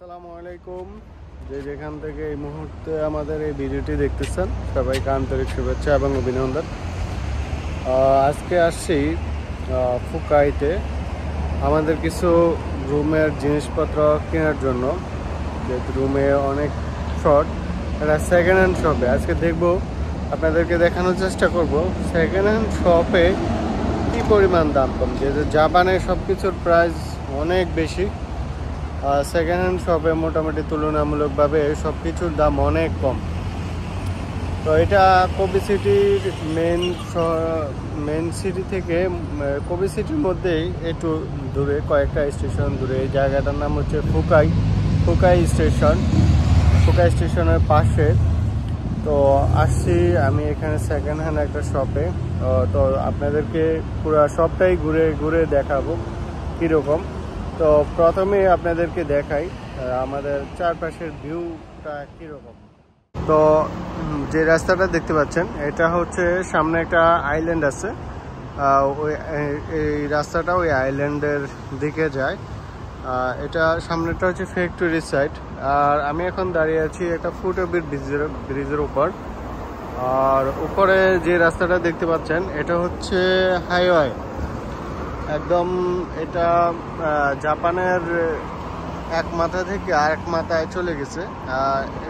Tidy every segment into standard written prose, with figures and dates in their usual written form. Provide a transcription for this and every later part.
আসসালামু আলাইকুম। যে যেখান থেকে এই মুহূর্তে আমাদের এই ভিডিওটি দেখতেছেন সবাইকে আন্তরিক শুভেচ্ছা এবং অভিনন্দন। আজকে আসছি ফুকাইতে আমাদের কিছু রুমের জিনিসপত্র কেনার জন্য। যেহেতু রুমে অনেক শর্ট, এটা সেকেন্ড হ্যান্ড শপে আজকে দেখব, আপনাদেরকে দেখানোর চেষ্টা করব সেকেন্ড হ্যান্ড শপে কী পরিমাণ দাম কম। যেহেতু জাপানে সব কিছুর প্রাইস অনেক বেশি, সেকেন্ড হ্যান্ড শপে মোটামুটি তুলনামূলকভাবে সব কিছুর দাম অনেক কম। তো এটা কবি সিটির মেন সিটি থেকে কবি সিটির মধ্যেই একটু দূরে, কয়েকটা স্টেশন দূরে। এই জায়গাটার নাম হচ্ছে ফুকাই স্টেশনের পাশে। তো আসছি আমি এখানে সেকেন্ড হ্যান্ড একটা শপে। তো আপনাদেরকে পুরো শপটাই ঘুরে ঘুরে দেখাবো কীরকম। তো প্রথমে আপনাদেরকে দেখাই আমাদের চারপাশের ভিউটা কীরকম। তো যে রাস্তাটা দেখতে পাচ্ছেন এটা হচ্ছে সামনে একটা আইল্যান্ড আছে, এই রাস্তাটা ওই আইল্যান্ডের দিকে যায়। এটা সামনেটা হচ্ছে ফ্যাক্টরি সাইড। আর আমি এখন দাঁড়িয়ে আছি একটা ফুটওভার ব্রিজের উপর। আর উপরে যে রাস্তাটা দেখতে পাচ্ছেন এটা হচ্ছে হাইওয়ে একদম। এটা জাপানের এক মাথা থেকে আরেক মাথায় চলে গেছে।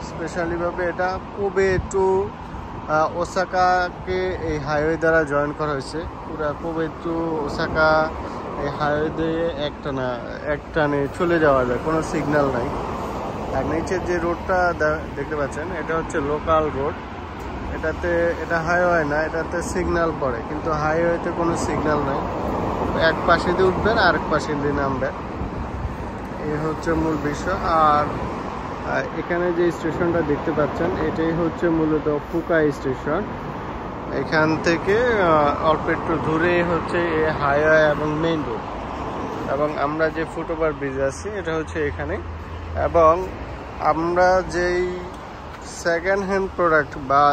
স্পেশালিভাবে এটা কোবে টু ওসাকাকে এই হাইওয়ে দ্বারা জয়েন করা হয়েছে। পুরা কোবে টু ওসাকা এই হাইওয়ে দিয়ে একটানে চলে যাওয়া যায়, কোনো সিগন্যাল নাই। আর নিচের যে রোডটা দেখতে পাচ্ছেন এটা হচ্ছে লোকাল রোড। এটা হাইওয়ে না, এটাতে সিগন্যাল পড়ে, কিন্তু হাইওয়েতে কোনো সিগন্যাল নাই। এক পাশে দিয়ে উঠবেন আর এক পাশে দিয়ে নামবেন, এই হচ্ছে মূল বিষয়। আর এখানে যে স্টেশনটা দেখতে পাচ্ছেন এটাই হচ্ছে মূলত ফুকাই স্টেশন। এখান থেকে অল্প একটু দূরে হচ্ছে এই হাইওয়ে এবং মেইন রোড। এবং আমরা যে ফুটওভার ব্রিজ আছি এটা হচ্ছে এখানে। এবং আমরা যেই সেকেন্ড হ্যান্ড প্রোডাক্ট বা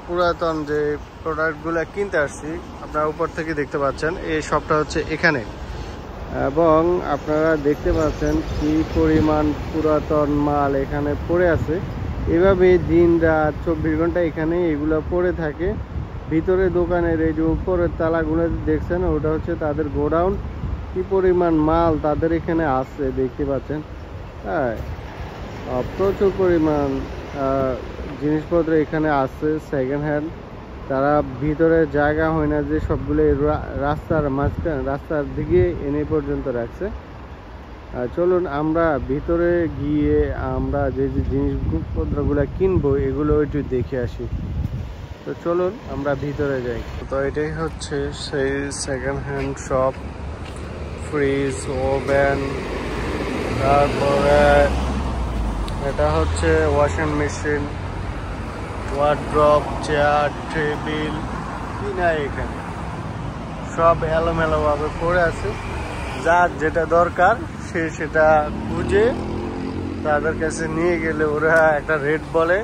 পুরাতন যে প্রোডাক্টগুলো কিনতে আসছি, আপনারা উপর থেকে দেখতে পাচ্ছেন এই শপটা হচ্ছে এখানে। এবং আপনারা দেখতে পাচ্ছেন কি পরিমাণ পুরাতন মাল এখানে পড়ে আছে। এভাবে দিন রাত 24 ঘন্টা এখানে এগুলো পড়ে থাকে। ভিতরে দোকানের এই যে উপরের তালাগুলো দেখছেন ওটা হচ্ছে তাদের গোডাউন। কি পরিমাণ মাল তাদের এখানে আছে দেখতে পাচ্ছেন। হ্যাঁ, প্রচুর পরিমাণ জিনিসপত্র এখানে আছে সেকেন্ড হ্যান্ড। তারা ভিতরে জায়গা হয় না যে সবগুলো রাস্তার মাঝখানে রাস্তার দিকে এনে পর্যন্ত রাখছে। চলুন আমরা ভিতরে গিয়ে আমরা যে যে জিনিসপত্রগুলো কিনবো এগুলো একটু দেখে আসি। তো চলুন আমরা ভিতরে যাই। তো এটাই হচ্ছে সেই second hand shop. Fridge, oven, তারপরে এটা হচ্ছে washing machine, wardrobe, chair, table, কি নাই এখানে সব এলোমেলোভাবে পড়ে আছে। যার যেটা দরকার সে সেটা খুঁজে তাদের কাছে নিয়ে গেলে ওরা একটা রেট বলে।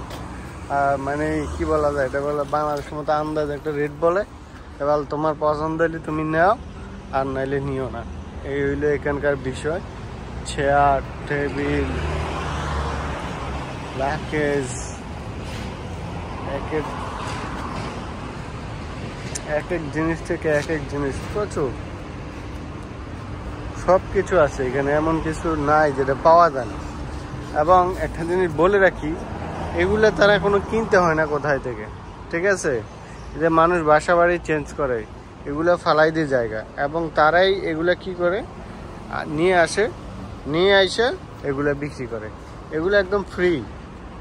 মানে কি বলা যায়, এটা বলে বাংলাদেশের মতো আন্দাজ একটা রেট বলে। এবার তোমার পছন্দ হলে তুমি নাও, আর নাইলে নিও না। এই হইলো এখানকার বিষয়। চেয়ার, টেবিল, প্যাকেজ, এক এক জিনিস থেকে এক এক জিনিস প্রচুর সব কিছু আছে এখানে, এমন কিছু নাই যেটা পাওয়া যায় না। এবং একটা জিনিস বলে রাখি, এগুলো তারা কোনো কিনতে হয় না কোথায় থেকে, ঠিক আছে? যে মানুষ বাসা বাড়ি চেঞ্জ করে এগুলো ফালাই দিয়ে জায়গা, এবং তারাই এগুলো কি করে নিয়ে এসে এগুলো বিক্রি করে। এগুলো একদম ফ্রি,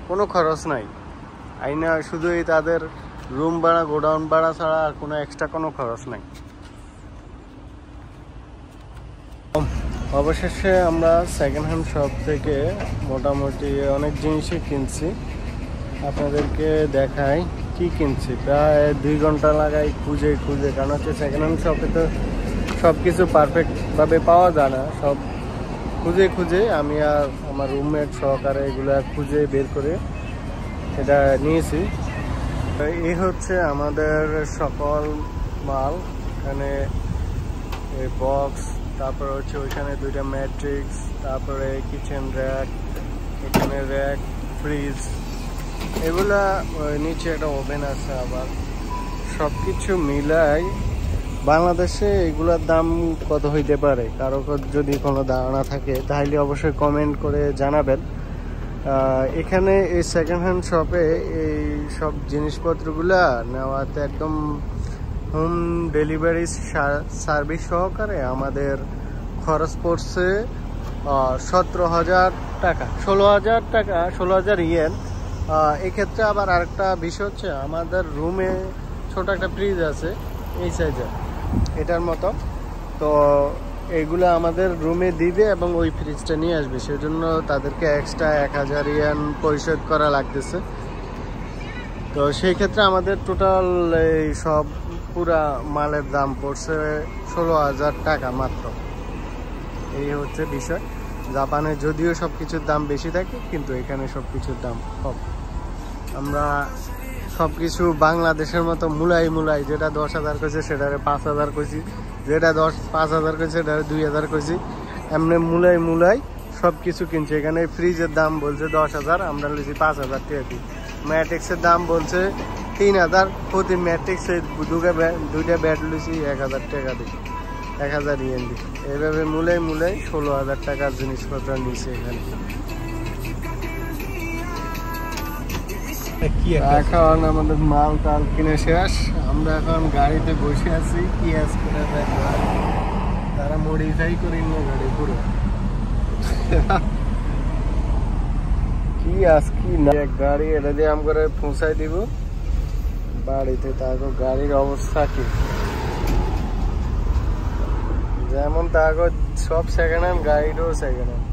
কোনো খরচ নাই। আইনা শুধুই তাদের রুম ভাড়া, গোডাউন ভাড়া ছাড়া আর কোনো এক্সট্রা কোনো খরচ নাই। অবশেষে আমরা সেকেন্ড হ্যান্ড শপ থেকে মোটামুটি অনেক জিনিসই কিনছি। আপনাদেরকে দেখাই কি কিনছি। প্রায় 2 ঘন্টা লাগাই খুঁজে, কারণ হচ্ছে সেকেন্ড হ্যান্ড শপে তো সব কিছু পারফেক্টভাবে পাওয়া যায় না। সব খুঁজে আমি আর আমার রুমমেট সহকারে এগুলো খুঁজে বের করে এটা নিয়েছি। এই হচ্ছে আমাদের সকল মাল। এখানে এই বক্স, তারপরে হচ্ছে ওইখানে 2টা ম্যাট্রিক্স, তারপরে কিচেন র্যাক, এখানে র্যাক, ফ্রিজ, এগুলা নিচে একটা ওভেন আছে। আবার সবকিছু মিলাই বাংলাদেশে এগুলার দাম কত হইতে পারে, কারো যদি কোনো ধারণা থাকে তাহলে অবশ্যই কমেন্ট করে জানাবেন। এখানে এই সেকেন্ড হ্যান্ড শপে এই সব জিনিসপত্রগুলা নেওয়াতে একদম হোম ডেলিভারি সার্ভিস সহকারে আমাদের খরচ পড়ছে 17,000 টাকা, 16,000 টাকা, 16,000 ইয়েন। এক্ষেত্রে আবার আরেকটা বিষয় হচ্ছে, আমাদের রুমে ছোট একটা ফ্রিজ আছে এই সাইজের, এটার মতো। তো এইগুলো আমাদের রুমে দিবে এবং ওই ফ্রিজটা নিয়ে আসবে, সেজন্য তাদেরকে এক্সট্রা 1,000 ইয়েন পরিশোধ করা লাগতেছে। তো সেই ক্ষেত্রে আমাদের টোটাল এই সব পুরা মালের দাম পড়ছে 16,000 টাকা মাত্র। এই হচ্ছে বিষয়। জাপানে যদিও সব কিছুর দাম বেশি থাকে, কিন্তু এখানে সব কিছুর দাম কম। আমরা সব কিছু বাংলাদেশের মতো মুলাই যেটা 10,000 কইছে সেটারে 5,000 কইছি, যেটা 5,000 কইছে সেটারে 2,000 কইছি, এমনি মুলাই সব কিছু কিনছে। এখানে ফ্রিজের দাম বলছে 10,000, আমরা লিখছি 5,000 টাকা দিই। ম্যাট্রিক্সের দাম বলছে 3,000, প্রতি ম্যাট্রিক্সে দুইটা ব্যাট লিখছি 1,000 টাকা দিই, 1,000 ইয়েন দিই। এইভাবে মুলাই 16,000 টাকার জিনিসপত্র নিচ্ছে এখানে। এখন আমাদের মাল টাল কিনে শেষ, আমরা এখন গাড়িতে বসে আছি। কি আজ করে তারা মডিফাই করি না গাড়ি পুরো। কি আজ কি না গাড়ি, এটা দিয়ে আমরা পৌঁছাই দিব বাড়িতে। তারপর গাড়ির অবস্থা কি, যেমন তারপর সব সেকেন্ড হ্যান্ড, গাড়িটাও সেকেন্ড হ্যান্ড।